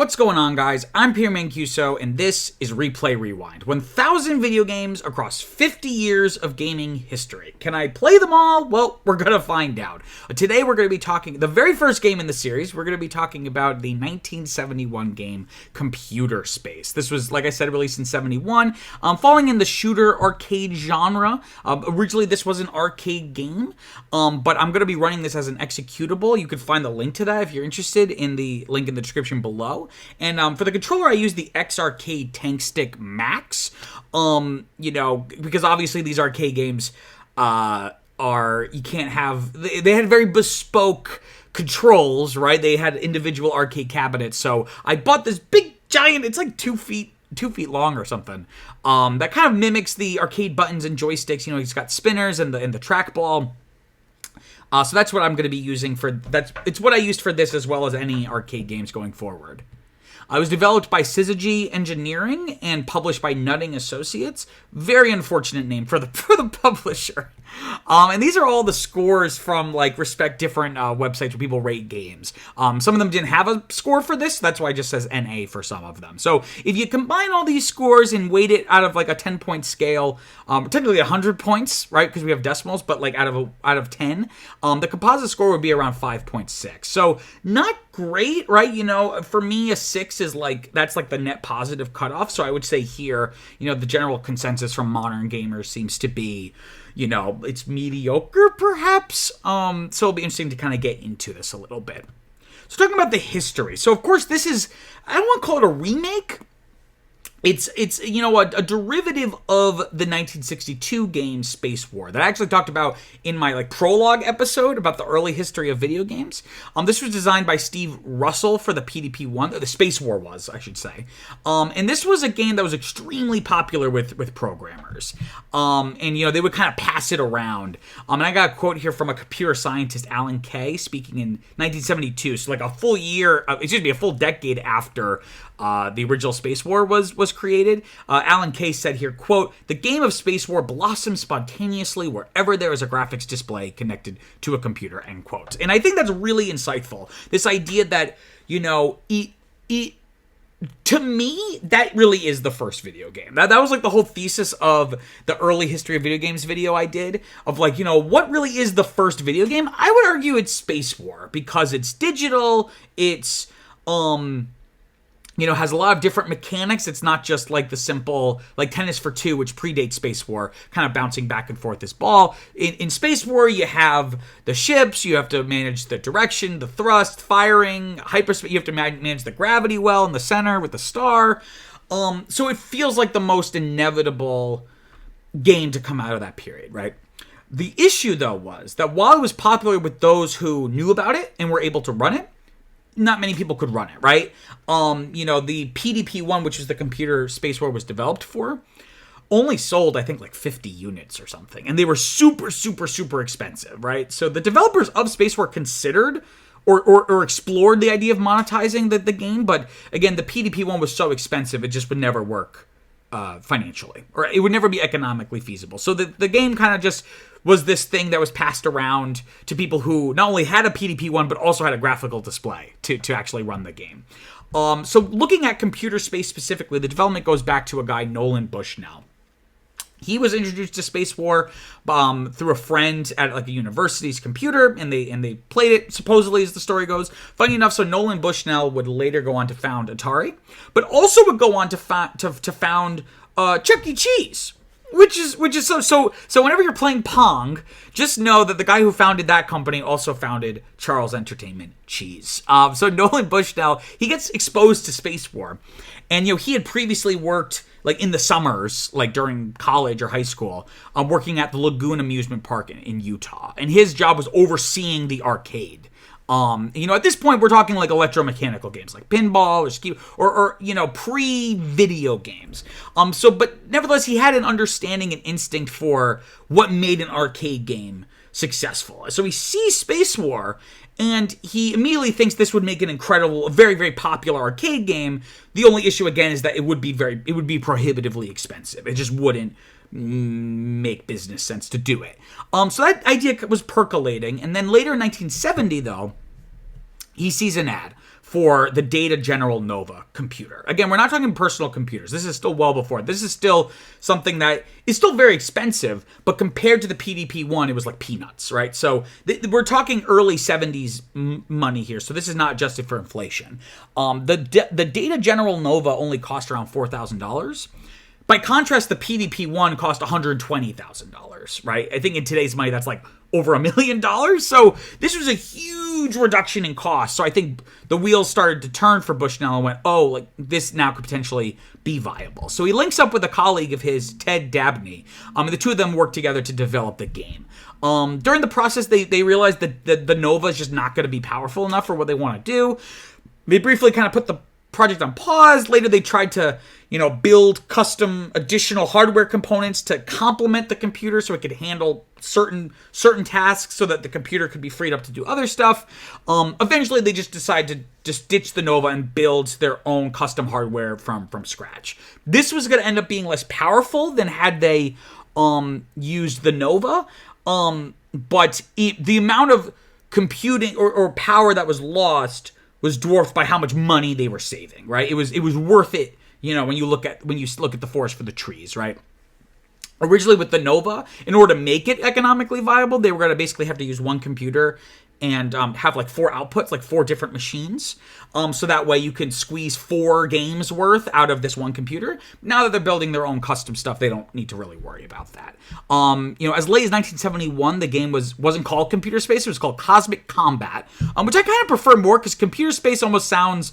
What's going on, guys? I'm Pierre Mancuso, and this is Replay Rewind. 1,000 video games across 50 years of gaming history. Can I play them all? Well, we're going to find out. Today, we're going to be talking, the very first game in the series, we're going to be talking about the 1971 game Computer Space. This was, like I said, released in 71, falling in the shooter arcade genre. Originally, this was an arcade game, but I'm going to be running this as an executable. You can find the link to that if you're interested in the link in the description below. And for the controller, I use the X-Arcade Tank Stick Max, because obviously these arcade games you can't have, they had very bespoke controls, right? They had individual arcade cabinets, so I bought this big, giant, it's like 2 feet long or something, that kind of mimics the arcade buttons and joysticks. It's got spinners and the trackball. So that's what I'm going to be using it's what I used for this as well as any arcade games going forward. It was developed by Syzygy Engineering and published by Nutting Associates. Very unfortunate name for the publisher. And these are all the scores from different websites where people rate games. Some of them didn't have a score for this, that's why it just says NA for some of them. So if you combine all these scores and weight it out of a 10-point scale, technically 100 points, right? Because we have decimals, but out of 10, the composite score would be around 5.6. So not great, right? For me, a 6 is that's the net positive cutoff. So I would say here, the general consensus from modern gamers seems to be, it's mediocre, perhaps. So it'll be interesting to kind of get into this a little bit. So talking about the history. So, of course, this is, I don't want to call it a remake. It's a derivative of the 1962 game Space War that I actually talked about in my prologue episode about the early history of video games. This was designed by Steve Russell for the PDP-1, or the Space War was, I should say. And this was a game that was extremely popular with programmers. And they would kind of pass it around. And I got a quote here from a computer scientist, Alan Kay, speaking in 1972, so a full decade after the original Space War was created. Alan Kay said here, quote, "The game of Space War blossoms spontaneously wherever there is a graphics display connected to a computer," end quote. And I think that's really insightful. This idea that, to me, that really is the first video game. That was the whole thesis of the early history of video games video I did, of what really is the first video game? I would argue it's Space War, because it's digital, it's, has a lot of different mechanics. It's not just the simple, Tennis for Two, which predates Space War, kind of bouncing back and forth this ball. In Space War, you have the ships, you have to manage the direction, the thrust, firing, hyperspace, you have to manage the gravity well in the center with the star. So it feels like the most inevitable game to come out of that period, right? The issue, though, was that while it was popular with those who knew about it and were able to run it, not many people could run it, right? The PDP-1, which is the computer Space War was developed for, only sold, I think, 50 units or something. And they were super, super, super expensive, right? So the developers of Space War considered or explored the idea of monetizing the game. But again, the PDP-1 was so expensive, it just would never work financially. Or it would never be economically feasible. So the game kind of just was this thing that was passed around to people who not only had a PDP-1, but also had a graphical display to actually run the game. So looking at Computer Space specifically, the development goes back to a guy, Nolan Bushnell. He was introduced to Space War through a friend at a university's computer, and they played it, supposedly, as the story goes. Funny enough, so Nolan Bushnell would later go on to found Atari, but also would go on to found Chuck E. Cheese. Which is so whenever you're playing Pong, just know that the guy who founded that company also founded Charles Entertainment Cheese. So Nolan Bushnell, he gets exposed to Space War. And, he had previously worked, in the summers, during college or high school, working at the Lagoon Amusement Park in Utah. And his job was overseeing the arcade. At this point, we're talking electromechanical games like pinball or ski or pre-video games. But nevertheless, he had an understanding and instinct for what made an arcade game successful. So he sees Space War, and he immediately thinks this would make an incredible, very, very popular arcade game. The only issue, again, is that it would be prohibitively expensive. It just wouldn't make business sense to do it. So that idea was percolating, and then later in 1970, though, he sees an ad for the Data General Nova computer. Again, we're not talking personal computers. This is still well before. This is still something that is still very expensive, but compared to the PDP-1, it was like peanuts, right? So we're talking early 70s money here, so this is not adjusted for inflation. The Data General Nova only cost around $4,000. By contrast, the PDP-1 cost $120,000, right? I think in today's money, that's like over $1 million. So this was a huge reduction in cost. So I think the wheels started to turn for Bushnell and went, oh, like this now could potentially be viable. So he links up with a colleague of his, Ted Dabney. And the two of them work together to develop the game. During the process, they realized that the Nova is just not going to be powerful enough for what they want to do. They briefly kind of put the project on pause. Later, they tried to, build custom additional hardware components to complement the computer so it could handle certain tasks so that the computer could be freed up to do other stuff. Eventually, they just decided to just ditch the Nova and build their own custom hardware from scratch. This was going to end up being less powerful than had they used the Nova, but the amount of computing or power that was lost was dwarfed by how much money they were saving, right? It was worth it, when you look at the forest for the trees, right? Originally with the Nova, in order to make it economically viable, they were going to basically have to use one computer and have like 4 outputs, like 4 different machines. So that way you can squeeze 4 games worth out of this one computer. Now that they're building their own custom stuff, they don't need to really worry about that. As late as 1971, the game wasn't called Computer Space. It was called Cosmic Combat, which I kind of prefer more because Computer Space almost sounds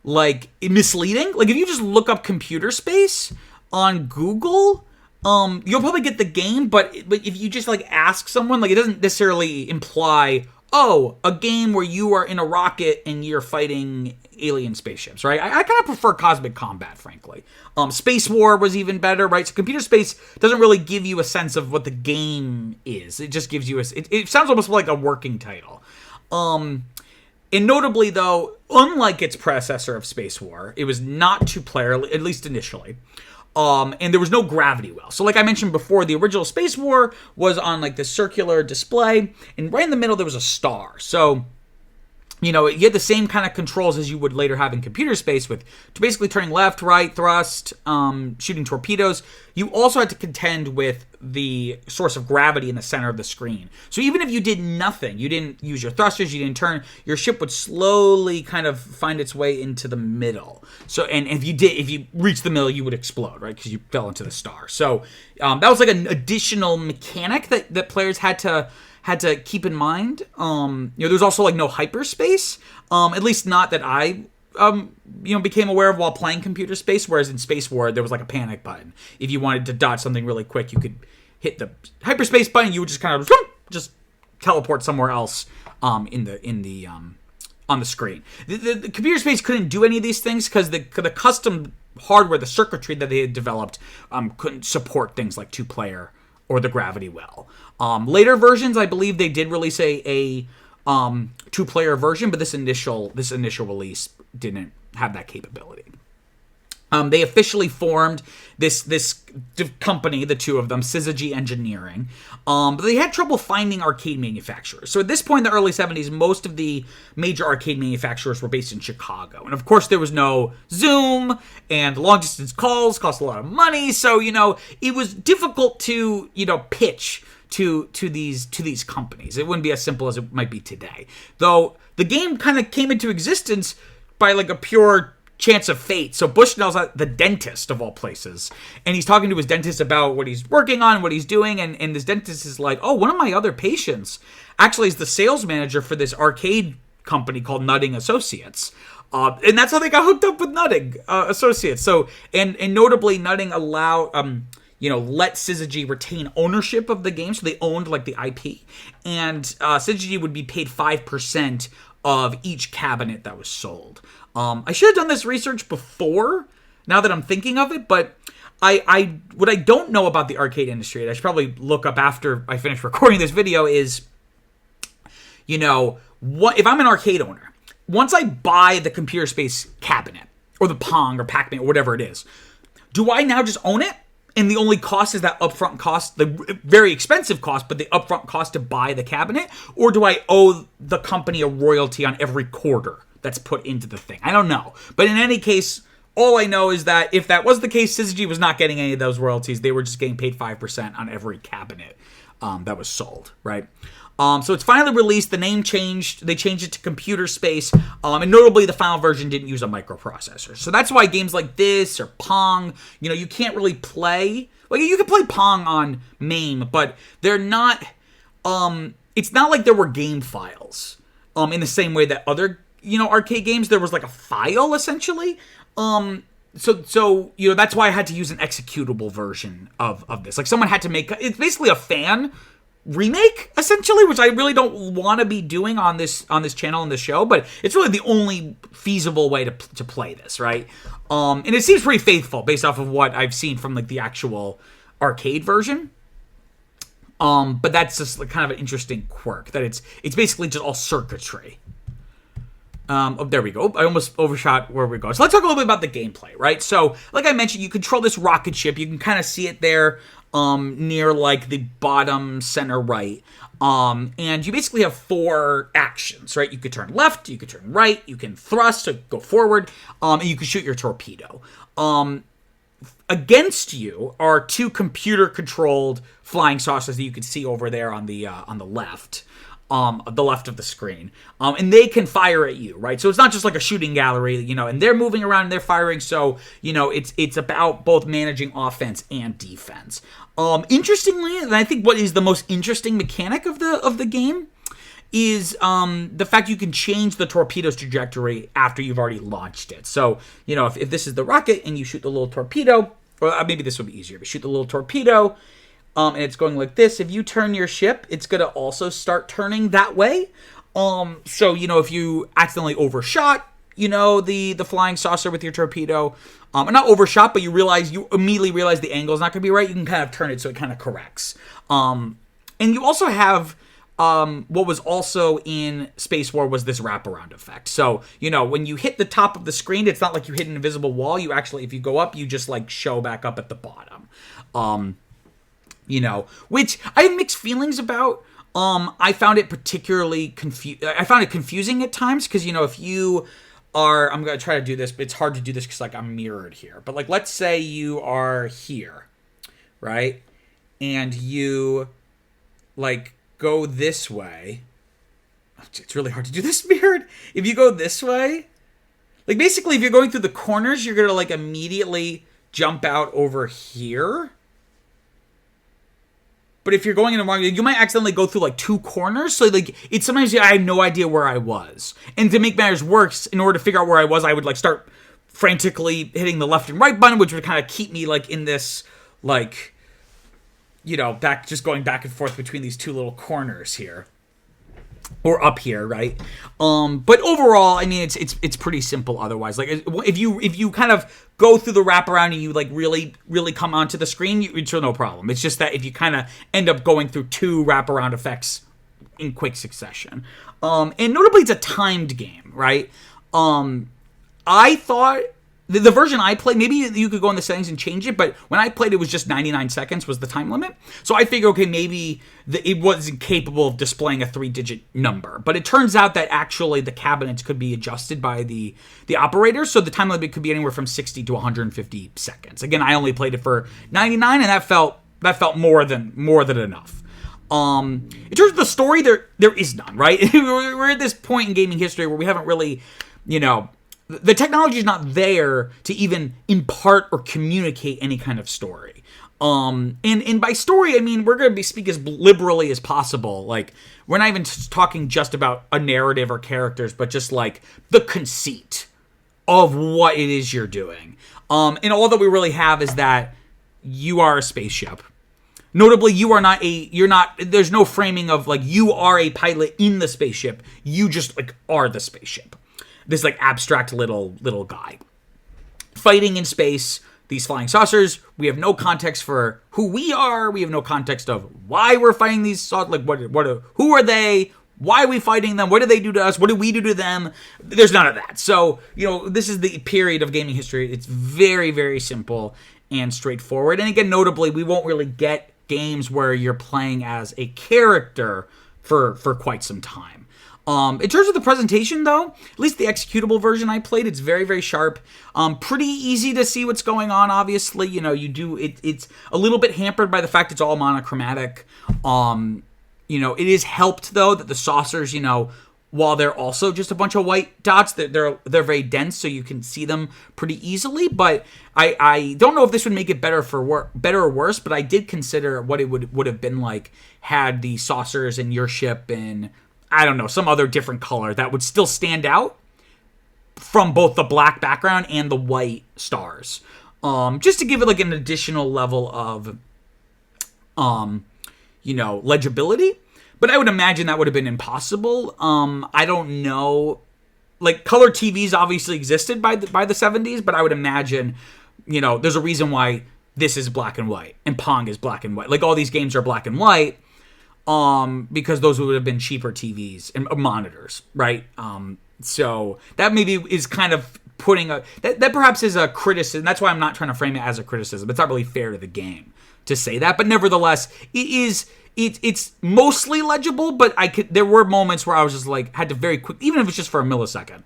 like misleading. Like if you just look up Computer Space on Google, you'll probably get the game, but if you just like ask someone, like it doesn't necessarily imply, oh, a game where you are in a rocket and you're fighting alien spaceships, right? I kind of prefer Cosmic Combat, frankly. Space War was even better, right? So Computer Space doesn't really give you a sense of what the game is. It just gives you it sounds almost like a working title. And notably, though, unlike its predecessor of Space War, it was not 2-player, at least initially. And there was no gravity well. So like I mentioned before, the original Space War was on like this circular display, and right in the middle there was a star. So, you had the same kind of controls as you would later have in Computer Space with basically turning left, right, thrust, shooting torpedoes. You also had to contend with the source of gravity in the center of the screen. So even if you did nothing, you didn't use your thrusters, you didn't turn, your ship would slowly kind of find its way into the middle. So, and if you reached the middle, you would explode, right? Because you fell into the star. So that was like an additional mechanic that players had to keep in mind. There's also like no hyperspace, at least not that I became aware of while playing Computer Space, whereas in Space War there was like a panic button. If you wanted to dodge something really quick, you could hit the hyperspace button. You would just kind of just teleport somewhere else on the screen. The Computer Space couldn't do any of these things because the custom hardware, the circuitry that they had developed, couldn't support things like 2-player or the gravity well. Later versions, I believe they did release a 2-player version, but this initial release didn't have that capability. They officially formed this company, the two of them, Syzygy Engineering, but they had trouble finding arcade manufacturers. So at this point in the early 70s, most of the major arcade manufacturers were based in Chicago. And of course, there was no Zoom, and long-distance calls cost a lot of money, so, it was difficult to, pitch to these companies. It wouldn't be as simple as it might be today. Though the game kind of came into existence by like a pure chance of fate. So Bushnell's the dentist of all places, and he's talking to his dentist about what he's working on, what he's doing, and this dentist is like, oh, one of my other patients actually is the sales manager for this arcade company called Nutting Associates. And that's how they got hooked up with Nutting Associates. So, and notably, Nutting let Syzygy retain ownership of the game, so they owned like the IP, and Syzygy would be paid 5% of each cabinet that was sold. I should have done this research before, now that I'm thinking of it, but what I don't know about the arcade industry, and I should probably look up after I finish recording this video, is, what if I'm an arcade owner, once I buy the Computer Space cabinet, or the Pong, or Pac-Man, or whatever it is, do I now just own it? and the only cost is that upfront cost, the very expensive cost, but the upfront cost to buy the cabinet? Or do I owe the company a royalty on every quarter that's put into the thing? I don't know. But in any case, all I know is that if that was the case, Syzygy was not getting any of those royalties. They were just getting paid 5% on every cabinet that was sold, right? So it's finally released. The name changed. They changed it to Computer Space. And notably, the final version didn't use a microprocessor. So that's why games like this or Pong, you can't really play. Like, you can play Pong on MAME, but they're not. It's not like there were game files. In the same way that other, arcade games, there was like a file essentially. So that's why I had to use an executable version of this. Like, someone had to make. It's basically a fan remake essentially, which I really don't want to be doing on this channel and the show, but it's really the only feasible way to play this, right? And it seems pretty faithful based off of what I've seen from like the actual arcade version. But that's just like kind of an interesting quirk that it's basically just all circuitry. There we go. I almost overshot where we go. So let's talk a little bit about the gameplay, right? So, like I mentioned, you control this rocket ship. You can kind of see it there near like the bottom center right. And you basically have 4 actions, right? You could turn left, you could turn right, you can thrust, so go forward, and you can shoot your torpedo. Against you are 2 computer-controlled flying saucers that you can see over there on the left. The left of the screen. And they can fire at you, right? So it's not just like a shooting gallery, and they're moving around and they're firing. So, it's about both managing offense and defense. Interestingly, and I think what is the most interesting mechanic of the game is the fact you can change the torpedo's trajectory after you've already launched it. So, if this is the rocket and you shoot the little torpedo, or maybe this would be easier, but shoot the little torpedo, and it's going like this. If you turn your ship, it's going to also start turning that way. So, if you accidentally overshot, the flying saucer with your torpedo, and not overshot, but you immediately realize the angle is not going to be right, you can kind of turn it so it kind of corrects. And you also have, what was also in Space War was this wraparound effect. So, when you hit the top of the screen, it's not like you hit an invisible wall. You actually, if you go up, you just like show back up at the bottom. Which I have mixed feelings about. I found it particularly confusing at times because, if you are, I'm going to try to do this, but it's hard to do this because, like, I'm mirrored here. But, like, let's say you are here, right? And you, like, go this way. It's really hard to do this mirrored. If you go this way, like, basically, if you're going through the corners, you're going to, like, immediately jump out over here. But if you're going in the wrong, you might accidentally go through like 2 corners. So like sometimes I had no idea where I was. And to make matters worse, in order to figure out where I was, I would like start frantically hitting the left and right button, which would kind of keep me like in this like, just going back and forth between these 2 little corners here. Or up here, right? But overall, I mean, it's pretty simple. Otherwise, like if you kind of go through the wraparound and you like really come onto the screen, it's no problem. It's just that if you kind of end up going through 2 wraparound effects in quick succession, and notably, it's a timed game, right? I thought. The version I played, maybe you could go in the settings and change it, but when I played, it was just 99 seconds was the time limit. So I figured, okay, maybe it wasn't capable of displaying a 3-digit number. But it turns out that actually the cabinets could be adjusted by the operator, so the time limit could be anywhere from 60 to 150 seconds. Again, I only played it for 99, and that felt more than enough. In terms of the story, there is none, right? We're at this point in gaming history where we haven't really, the technology is not there to even impart or communicate any kind of story. And by story, I mean, we're going to speak as liberally as possible. Like, we're not even talking just about a narrative or characters, but just like the conceit of what it is you're doing. And all that we really have is that you are a spaceship. Notably, there's no framing of like, you are a pilot in the spaceship. You just like are the spaceship. This like abstract little guy fighting in space, these flying saucers. We have no context for who we are. We have no context of why we're fighting these saucers. Like who are they? Why are we fighting them? What do they do to us? What do we do to them? There's none of that. So, this is the period of gaming history. It's very, very simple. and straightforward. And again, notably, we won't really get games where you're playing as a character for quite some time. In terms of the presentation, though, at least the executable version I played, it's very, very sharp. Pretty easy to see what's going on, obviously. It's a little bit hampered by the fact it's all monochromatic. It is helped, though, that the saucers, while they're also just a bunch of white dots, they're very dense, so you can see them pretty easily. But I don't know if this would make it better or worse, but I did consider what it would have been like had the saucers in your ship in, I don't know, some other different color that would still stand out from both the black background and the white stars. Just to give it like an additional level of, legibility. But I would imagine that would have been impossible. I don't know. Like, color TVs obviously existed by the 70s, but I would imagine, there's a reason why this is black and white and Pong is black and white. Like, all these games are black and white because those would have been cheaper TVs and monitors, right? So that maybe is kind of putting that perhaps is a criticism. That's why I'm not trying to frame it as a criticism. It's not really fair to the game to say that, but nevertheless, it's mostly legible, but there were moments where I was just like, had to very quick, even if it's just for a millisecond.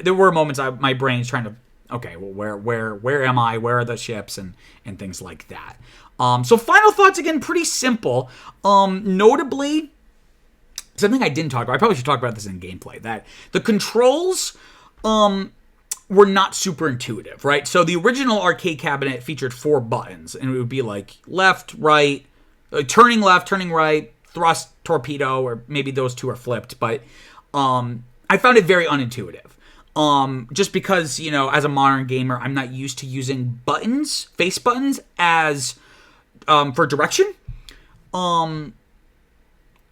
There were moments my brain's trying to, okay, well, where am I? Where are the ships and things like that. So final thoughts, again, pretty simple. Notably, something I didn't talk about, I probably should talk about this in gameplay, that the controls, were not super intuitive, right? So the original arcade cabinet featured 4 buttons, and it would be like left, right, turning left, turning right, thrust, torpedo, or maybe those 2 are flipped, but I found it very unintuitive. Just because, as a modern gamer, I'm not used to using face buttons as for direction. And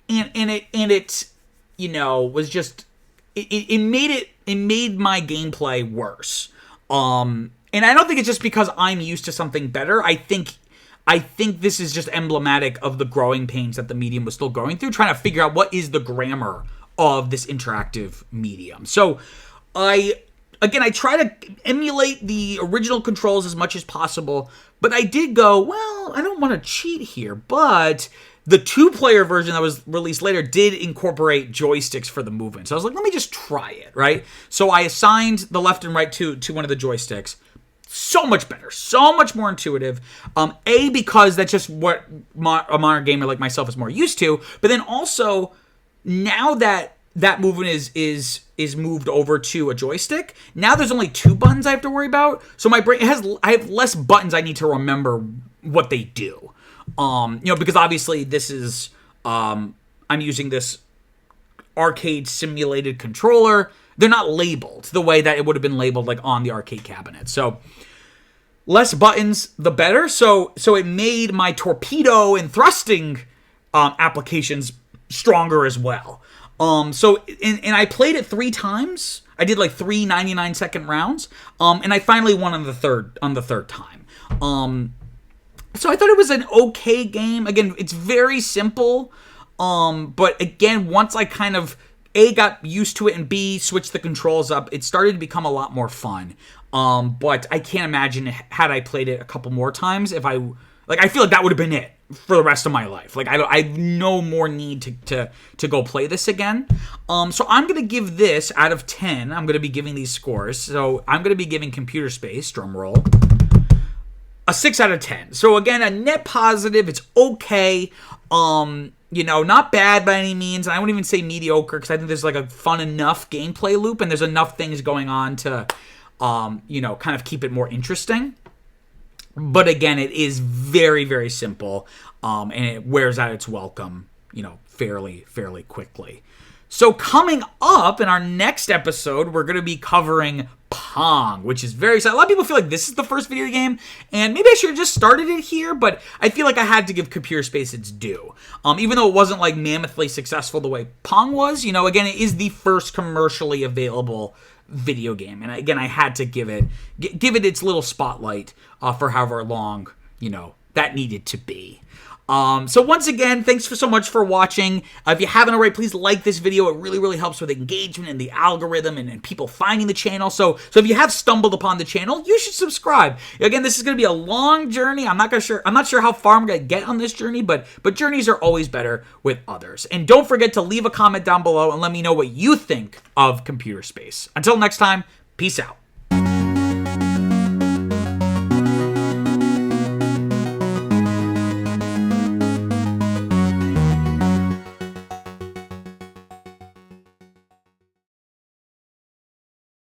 it was just it made my gameplay worse. And I don't think it's just because I'm used to something better. I think this is just emblematic of the growing pains that the medium was still going through, trying to figure out what is the grammar of this interactive medium. So I try to emulate the original controls as much as possible, but I did go, well, I don't want to cheat here, but the 2-player version that was released later did incorporate joysticks for the movement. So I was like, let me just try it, right? So I assigned the left and right to one of the joysticks. So much better, so much more intuitive. Because that's just what a modern gamer like myself is more used to. But then also, now that movement is moved over to a joystick, now there's only 2 buttons I have to worry about. So my brain I have less buttons I need to remember what they do. Because obviously this is, I'm using this arcade simulated controller. They're not labeled the way that it would have been labeled like on the arcade cabinet. So less buttons, the better. So it made my torpedo and thrusting applications stronger as well. And I played it 3 times. I did like 3 99-second rounds. And I finally won on the third time. So I thought it was an okay game. Again, it's very simple. But again, once I kind of A, got used to it, and B, switched the controls up, it started to become a lot more fun. But I can't imagine had I played it a couple more times I feel like that would have been it for the rest of my life. Like I have no more need to go play this again. So I'm going to give this out of 10. I'm going to be giving these scores. So I'm going to be giving Computer Space, drum roll, a 6 out of 10. So again, a net positive. It's okay. Not bad by any means. And I wouldn't even say mediocre, because I think there's like a fun enough gameplay loop and there's enough things going on to, kind of keep it more interesting. But again, it is very, very simple, and it wears out its welcome, fairly quickly. So coming up in our next episode, we're going to be covering Pong, which is very exciting. A lot of people feel like this is the first video game, and maybe I should have just started it here, but I feel like I had to give Computer Space its due. Even though it wasn't like mammothly successful the way Pong was, again, it is the first commercially available video game, and again, I had to give it its little spotlight for however long that needed to be. So once again, thanks so much for watching. If you haven't already, please like this video. It really, really helps with engagement and the algorithm and people finding the channel. So if you have stumbled upon the channel, you should subscribe. Again, this is going to be a long journey. I'm not sure how far I'm going to get on this journey, but journeys are always better with others. And don't forget to leave a comment down below and let me know what you think of computer space. Until next time, peace out.